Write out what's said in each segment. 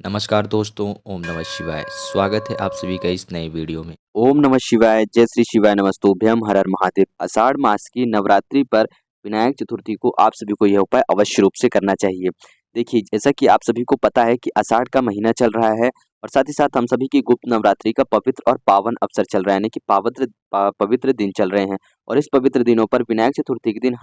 नमस्कार दोस्तों, ओम नमः शिवाय। स्वागत है आप सभी का इस नए वीडियो में। ओम नमः शिवाय, जय श्री शिवाय, नमस्तुभ्यम, हर हर महादेव। आषाढ़ मास की नवरात्रि पर विनायक चतुर्थी को आप सभी को यह उपाय अवश्य रूप से करना चाहिए। देखिए, जैसा कि आप सभी को पता है कि आषाढ़ का महीना चल रहा है और साथ ही साथ हम सभी की गुप्त नवरात्रि का पवित्र और पावन अवसर चल रहा है, यानी कि पवित्र दिन चल रहे हैं। और इस पवित्र दिनों पर विनायक चतुर्थी के दिन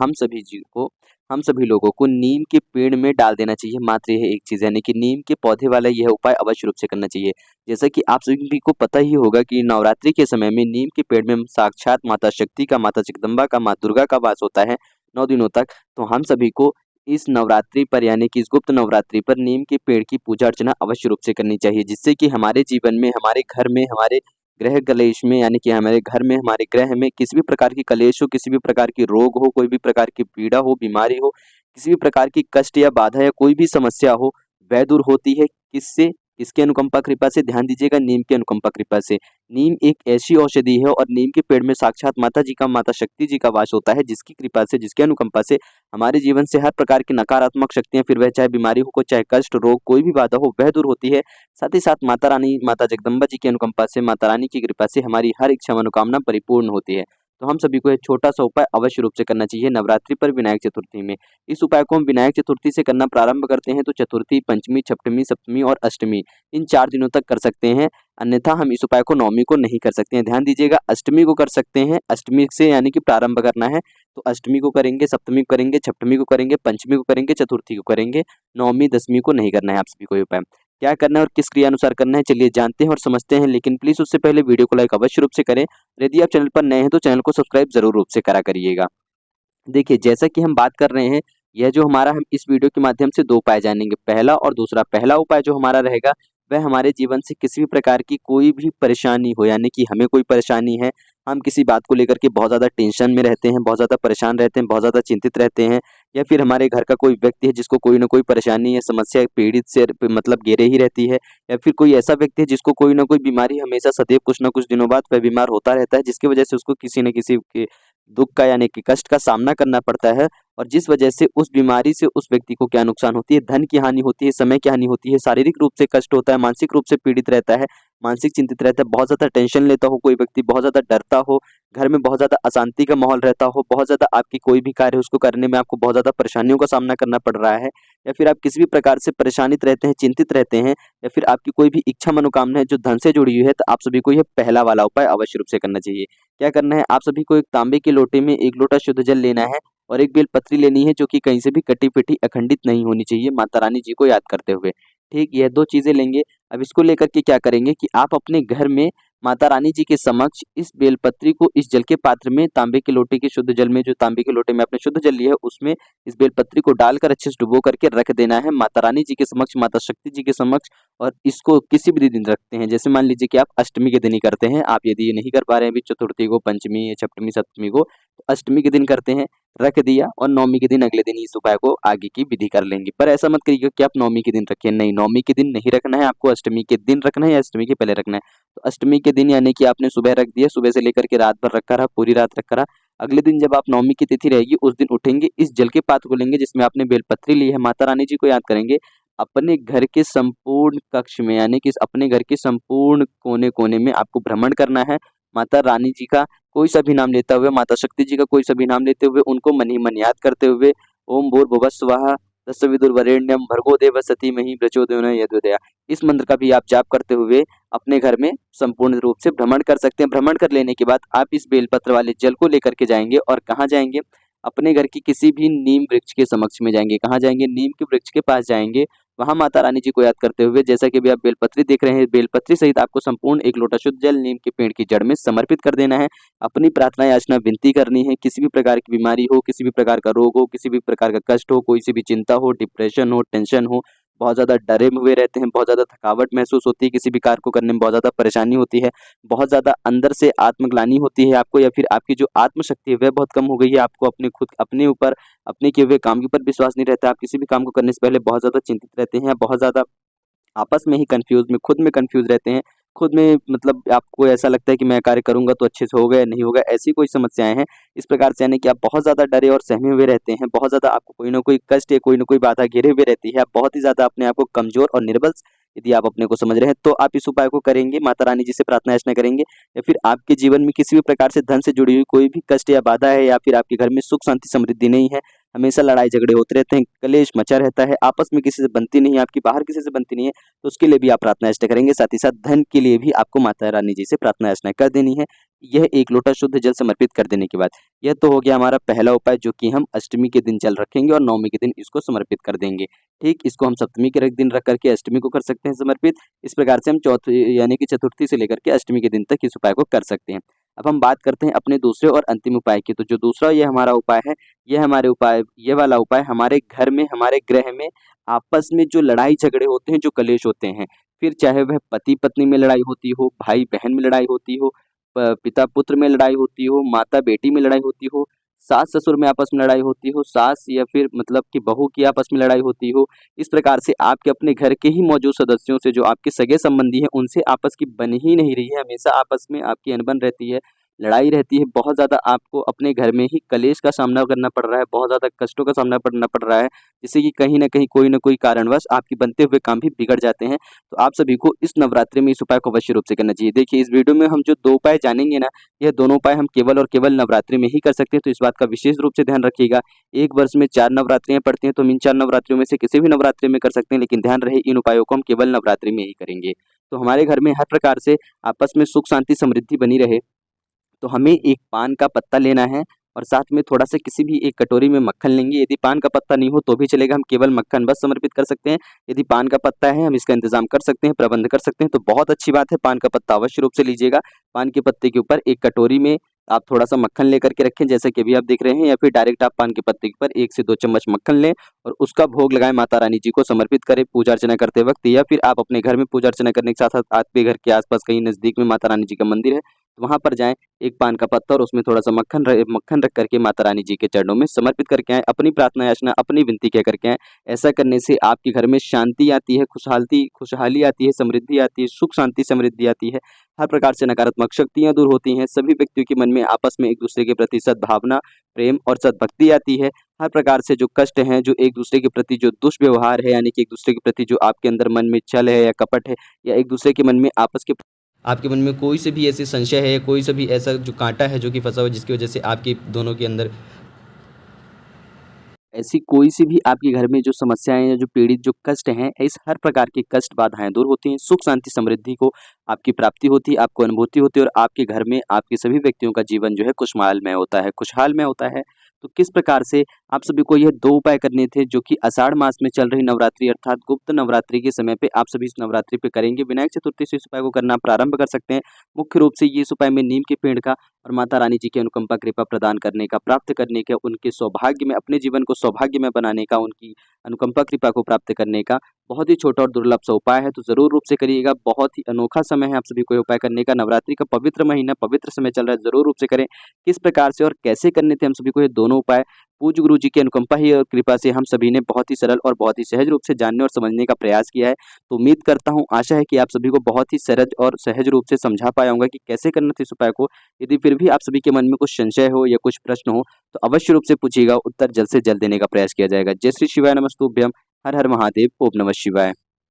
हम सभी लोगों को नीम के पेड़ में डाल देना चाहिए। मात्र यह एक चीज़ है, यानी कि नीम के पौधे वाला यह उपाय अवश्य रूप से करना चाहिए। जैसा कि आप सभी को पता ही होगा कि नवरात्रि के समय में नीम के पेड़ में साक्षात माता शक्ति का, माता जगदम्बा का, माँ दुर्गा का वास होता है 9 दिनों तक। तो हम सभी को इस नवरात्रि पर, यानी कि इस गुप्त नवरात्रि पर नीम के पेड़ की पूजा अर्चना अवश्य रूप से करनी चाहिए, जिससे कि हमारे जीवन में, हमारे घर में, हमारे गृह कलेश में, यानी कि हमारे घर में, हमारे ग्रह में किसी भी प्रकार की कलेश हो, किसी भी प्रकार की रोग हो, कोई भी प्रकार की पीड़ा हो, बीमारी हो, किसी भी प्रकार की कष्ट या बाधा या कोई भी समस्या हो, वह दूर होती है। किससे? किसकी अनुकंपा कृपा से? ध्यान दीजिएगा, नीम की अनुकंपा कृपा से। नीम एक ऐसी औषधि है और नीम के पेड़ में साक्षात माता जी का, माता शक्ति जी का वास होता है, जिसकी कृपा से, जिसकी अनुकंपा से हमारे जीवन से हर प्रकार की नकारात्मक शक्तियां, फिर वह चाहे बीमारी हो, चाहे कष्ट, रोग, कोई भी बाधा हो, वह दूर होती है। साथ ही साथ माता रानी, माता जगदम्बा जी की अनुकंपा से, माता रानी की कृपा से हमारी हर इच्छा मनोकामना परिपूर्ण होती है। तो हम सभी को एक छोटा सा उपाय अवश्य रूप से करना चाहिए नवरात्रि पर विनायक चतुर्थी में। इस उपाय को हम विनायक चतुर्थी से करना प्रारंभ करते हैं तो चतुर्थी, पंचमी, छठवीं, सप्तमी और अष्टमी, इन 4 दिनों तक कर सकते हैं। अन्यथा हम इस उपाय को नवमी को नहीं कर सकते हैं। ध्यान दीजिएगा, अष्टमी को कर सकते हैं। अष्टमी से यानी कि प्रारंभ करना है तो अष्टमी को करेंगे, सप्तमी को करेंगे, छठवीं को करेंगे, पंचमी को करेंगे, चतुर्थी को करेंगे। नवमी, दसवीं को नहीं करना है आप सभी को ये उपाय। क्या करना है और किस क्रिया अनुसार करना है, चलिए जानते हैं और समझते हैं। लेकिन प्लीज़ उससे पहले वीडियो को लाइक अवश्य रूप से करें। यदि आप चैनल पर नए हैं तो चैनल को सब्सक्राइब ज़रूर रूप से करा करिएगा। देखिए, जैसा कि हम बात कर रहे हैं, यह जो हमारा, हम इस वीडियो के माध्यम से 2 उपाय जानेंगे, पहला और दूसरा। पहला उपाय जो हमारा रहेगा, वह हमारे जीवन से किसी भी प्रकार की कोई भी परेशानी हो, यानी कि हमें कोई परेशानी है, हम किसी बात को लेकर के बहुत ज़्यादा टेंशन में रहते हैं, बहुत ज़्यादा परेशान रहते हैं, बहुत ज़्यादा चिंतित रहते हैं, या फिर हमारे घर का कोई व्यक्ति है जिसको कोई न कोई परेशानी या समस्या पीड़ित से मतलब घेरे ही रहती है, या फिर कोई ऐसा व्यक्ति है जिसको कोई न कोई बीमारी हमेशा सदैव कुछ न कुछ दिनों बाद वह बीमार होता रहता है, जिसकी वजह से उसको किसी न किसी के दुःख का, यानी कि कष्ट का सामना करना पड़ता है। और जिस वजह से उस बीमारी से उस व्यक्ति को क्या नुकसान होती है, धन की हानि होती है, समय की हानि होती है, शारीरिक रूप से कष्ट होता है, मानसिक रूप से पीड़ित रहता है, मानसिक चिंतित रहता है, बहुत ज़्यादा टेंशन लेता हो, कोई व्यक्ति बहुत ज़्यादा डरता हो, घर में बहुत ज़्यादा अशांति का माहौल रहता हो, बहुत ज़्यादा आपकी कोई भी कार्य है उसको करने में आपको बहुत ज़्यादा परेशानियों का सामना करना पड़ रहा है, या फिर आप किसी भी प्रकार से परेशानित रहते हैं, चिंतित रहते हैं, या फिर आपकी कोई भी इच्छा मनोकामना है जो धन से जुड़ी हुई है, तो आप सभी को यह पहला वाला उपाय अवश्य रूप से करना चाहिए। क्या करना है, आप सभी को एक तांबे के लोटे में 1 लोटा शुद्ध जल लेना है और एक बेलपत्री लेनी है, जो कि कहीं से भी कटी-पिटी, अखंडित नहीं होनी चाहिए, माता रानी जी को याद करते हुए। ठीक, यह 2 चीज़ें लेंगे। अब इसको लेकर के क्या करेंगे कि आप अपने घर में माता रानी जी के समक्ष इस बेलपत्री को इस जल के पात्र में, तांबे के लोटे के शुद्ध जल में, जो तांबे के लोटे में आपने शुद्ध जल लिया है, उसमें इस बेलपत्री को डालकर अच्छे से डुबो करके रख देना है माता रानी जी के समक्ष, माता शक्ति जी के समक्ष। और इसको किसी भी दिन रखते हैं, जैसे मान लीजिए कि आप अष्टमी के दिन ही करते हैं, आप यदि ये नहीं कर पा रहे हैं अभी चतुर्थी को, पंचमी या छठवीं, सप्तमी को, तो अष्टमी के दिन करते हैं, रख दिया, और नवमी के दिन अगले दिन इस उपाय को आगे की विधि कर लेंगे। पर ऐसा मत करिएगा कि आप नवमी के दिन रखिए, नहीं, नवमी के दिन नहीं रखना है आपको, अष्टमी के दिन रखना है या अष्टमी के पहले रखना है। तो अष्टमी के दिन, यानी कि आपने सुबह रख दिया, सुबह से लेकर के रात भर रखा रहा, पूरी रात रखा रहा। अगले दिन जब आप नवमी की तिथि रहेगी, उस दिन उठेंगे, इस जल के पात्र को लेंगे जिसमें आपने बेलपत्री ली है, माता रानी जी को याद करेंगे, अपने घर के संपूर्ण कक्ष में, यानी कि अपने घर के संपूर्ण कोने-कोने में आपको भ्रमण करना है। माता रानी जी का कोई सा भी नाम लेते हुए, माता शक्ति जी का कोई सा भी नाम लेते हुए, उनको मन ही मन याद करते हुए, ओम भूर्भुवः स्वः तत्सवितुर्वरेण्यं भर्गो देवस्य धीमहि प्रचोदयात् यदोदयात्, इस मंत्र का भी आप जाप करते हुए अपने घर में संपूर्ण रूप से भ्रमण कर सकते हैं। भ्रमण कर लेने के बाद आप इस बेलपत्र वाले जल को लेकर के जाएँगे और कहाँ जाएँगे? अपने घर की किसी भी नीम वृक्ष के समक्ष में जाएँगे। कहाँ जाएँगे? नीम के वृक्ष के पास जाएँगे। वहाँ माता रानी जी को याद करते हुए, जैसा कि अभी आप बेलपत्री देख रहे हैं, बेलपत्री सहित आपको संपूर्ण 1 लोटा शुद्ध जल नीम के पेड़ की जड़ में समर्पित कर देना है। अपनी प्रार्थना याचना विनती करनी है, किसी भी प्रकार की बीमारी हो, किसी भी प्रकार का रोग हो, किसी भी प्रकार का कष्ट हो, कोई सी भी चिंता हो, डिप्रेशन हो, टेंशन हो, बहुत ज़्यादा डरे हुए रहते हैं, बहुत ज़्यादा थकावट महसूस होती है, किसी भी कार्य को करने में बहुत ज़्यादा परेशानी होती है, बहुत ज़्यादा अंदर से आत्मग्लानि होती है आपको, या फिर आपकी जो आत्मशक्ति है वह बहुत कम हो गई है, आपको अपने ऊपर, अपने किए हुए काम के ऊपर विश्वास नहीं रहता, आप किसी भी काम को करने से पहले बहुत ज़्यादा चिंतित रहते हैं, बहुत ज़्यादा आपस में ही खुद में कन्फ्यूज़ रहते हैं। खुद में मतलब आपको ऐसा लगता है कि मैं कार्य करूँगा तो अच्छे से होगा या नहीं होगा, ऐसी कोई समस्याएँ हैं। इस प्रकार से, यानी कि आप बहुत ज़्यादा डरे और सहमे हुए रहते हैं, बहुत ज़्यादा आपको कोई न कोई कष्ट या कोई न कोई बाधा घेरे हुए रहती है, आप बहुत ही ज़्यादा अपने आप को कमज़ोर और निर्बल यदि आप अपने को समझ रहे हैं तो आप इस उपाय को करेंगे, माता रानी जी से प्रार्थना अर्चना करेंगे, या फिर आपके जीवन में किसी भी प्रकार से धन से जुड़ी हुई कोई भी कष्ट या बाधा है, या फिर आपके घर में सुख शांति समृद्धि नहीं है, हमेशा लड़ाई झगड़े होते रहते हैं, कलेश मचा रहता है, आपस में किसी से बनती नहीं है, आपकी बाहर किसी से बनती नहीं है, तो उसके लिए भी आप प्रार्थना अर्चना करेंगे। साथ ही साथ धन के लिए भी आपको माता रानी जी से प्रार्थना अर्चना कर देनी है, यह 1 लोटा शुद्ध जल समर्पित कर देने के बाद। यह तो हो गया हमारा पहला उपाय, जो कि हम अष्टमी के दिन जल रखेंगे और नवमी के दिन इसको समर्पित कर देंगे। ठीक, इसको हम सप्तमी के दिन रख करके अष्टमी को कर सकते हैं समर्पित। इस प्रकार से हम चौथी यानी कि चतुर्थी से लेकर के अष्टमी के दिन तक इस उपाय को कर सकते हैं। अब हम बात करते हैं अपने दूसरे और अंतिम उपाय की। तो जो दूसरा ये हमारा उपाय है, ये वाला उपाय हमारे घर में, हमारे गृह में आपस में जो लड़ाई झगड़े होते हैं, जो कलेश होते हैं, फिर चाहे वह पति पत्नी में लड़ाई होती हो, भाई बहन में लड़ाई होती हो, पिता पुत्र में लड़ाई होती हो, माता बेटी में लड़ाई होती हो, सास ससुर में आपस में लड़ाई होती हो, सास या फिर मतलब कि बहू की आपस में लड़ाई होती हो, इस प्रकार से आपके अपने घर के ही मौजूद सदस्यों से, जो आपके सगे संबंधी हैं, उनसे आपस की बन ही नहीं रही है, हमेशा आपस में आपकी अनबन रहती है, लड़ाई रहती है, बहुत ज़्यादा आपको अपने घर में ही कलेश का सामना करना पड़ रहा है, बहुत ज़्यादा कष्टों का सामना करना पड़ रहा है, जिससे कि कहीं न कहीं कोई न कोई कारणवश आपके बनते हुए काम भी बिगड़ जाते हैं। तो आप सभी को इस नवरात्रि में इस उपाय को अवश्य रूप से करना चाहिए। देखिए, इस वीडियो में हम जो 2 उपाय जानेंगे ना, यह दोनों उपाय हम केवल और केवल नवरात्रि में ही कर सकते हैं, तो इस बात का विशेष रूप से ध्यान रखिएगा। 1 वर्ष में 4 नवरात्रियाँ पड़ती हैं, तो हम इन 4 नवरात्रियों में से किसी भी नवरात्रि में कर सकते हैं, लेकिन ध्यान रहे इन उपायों को हम केवल नवरात्रि में ही करेंगे। तो हमारे घर में हर प्रकार से आपस में सुख शांति समृद्धि बनी रहे, तो हमें एक पान का पत्ता लेना है और साथ में थोड़ा-सा किसी भी एक कटोरी में मक्खन लेंगे। यदि पान का पत्ता नहीं हो तो भी चलेगा, हम केवल मक्खन बस समर्पित कर सकते हैं। यदि पान का पत्ता है, हम इसका इंतज़ाम कर सकते हैं, प्रबंध कर सकते हैं, तो बहुत अच्छी बात है, पान का पत्ता अवश्य रूप से लीजिएगा। पान के पत्ते के ऊपर एक कटोरी में आप थोड़ा-सा मक्खन लेकर के रखें, जैसा कि अभी आप देख रहे हैं, या फिर डायरेक्ट आप पान के पत्ते के ऊपर 1 से 2 चम्मच मक्खन लें और उसका भोग लगाएँ, माता रानी जी को समर्पित करें पूजा अर्चना करते वक़्त, या फिर आप अपने घर में पूजा अर्चना करने के साथ-साथ आपके घर के आस-पास कहीं नज़दीक में माता रानी जी का मंदिर है, तो वहाँ पर जाएँ, एक पान का पत्ता और उसमें थोड़ा-सा मक्खन रख करके माता रानी जी के चरणों में समर्पित करके आएँ, अपनी प्रार्थना याचना, अपनी विनती कह करके आएँ। ऐसा करने से आपके घर में शांति आती है, खुशहाली आती है, समृद्धि आती है, सुख शांति समृद्धि आती है। हर प्रकार से नकारात्मक शक्तियाँ दूर होती हैं, सभी व्यक्तियों के मन में आपस में एक-दूसरे के प्रति सद्भावना, प्रेम और सद्भक्ति आती है। हर प्रकार से जो कष्ट हैं, जो एक-दूसरे के प्रति जो दुष्व्यवहार है, यानी कि एक-दूसरे के प्रति जो आपके अंदर मन में छल है या कपट है, या एक-दूसरे के मन में आपके मन में कोई से भी ऐसी संशय है, कोई सा भी ऐसा जो काँटा है जो कि फँसा हुआ है, जिसकी वजह से आपके दोनों के अंदर ऐसी कोई सी भी आपके घर में जो समस्याएँ या जो पीड़ित जो कष्ट हैं, इस हर प्रकार के कष्ट बाधाएँ दूर होती हैं, सुख शांति समृद्धि को आपकी प्राप्ति होती है, आपको अनुभूति होती है और आपके घर में आपके सभी व्यक्तियों का जीवन जो है खुशहालमय होता है। तो किस प्रकार से आप सभी को यह 2 उपाय करने थे, जो कि आषाढ़ मास में चल रही नवरात्रि अर्थात गुप्त नवरात्रि के समय पे आप सभी इस नवरात्रि पे करेंगे। विनायक चतुर्थी से इस उपाय को करना प्रारंभ कर सकते हैं। मुख्य रूप से ये इस उपाय में नीम के पेड़ का और माता रानी जी की अनुकंपा कृपा प्रदान करने का, प्राप्त करने का, उनके सौभाग्य में अपने जीवन को सौभाग्यमय बनाने का, उनकी अनुकंपा कृपा को प्राप्त करने का बहुत ही छोटा और दुर्लभ सा उपाय है, तो ज़रूर रूप से करिएगा। बहुत ही अनोखा समय है आप सभी को ये उपाय करने का। नवरात्रि का पवित्र महीना, पवित्र समय चल रहा है, ज़रूर रूप से करें। किस प्रकार से और कैसे करने थे हम सभी को ये दोनों उपाय, पूज्य गुरु जी की अनुकंपा ही और कृपा से हम सभी ने बहुत ही सरल और बहुत ही सहज रूप से जानने और समझने का प्रयास किया है। तो उम्मीद करता हूँ, आशा है कि आप सभी को बहुत ही सरल और सहज रूप से समझा पाया होगा कि कैसे करना था इस उपाय को। यदि फिर भी आप सभी के मन में कुछ संशय हो या कुछ प्रश्न हो, तो अवश्य रूप से पूछिएगा, उत्तर जल्द से जल्द देने का प्रयास किया जाएगा। जय श्री शिवाय नमस्तुभ्यम। हर हर महादेव। ओम नमः शिवाय।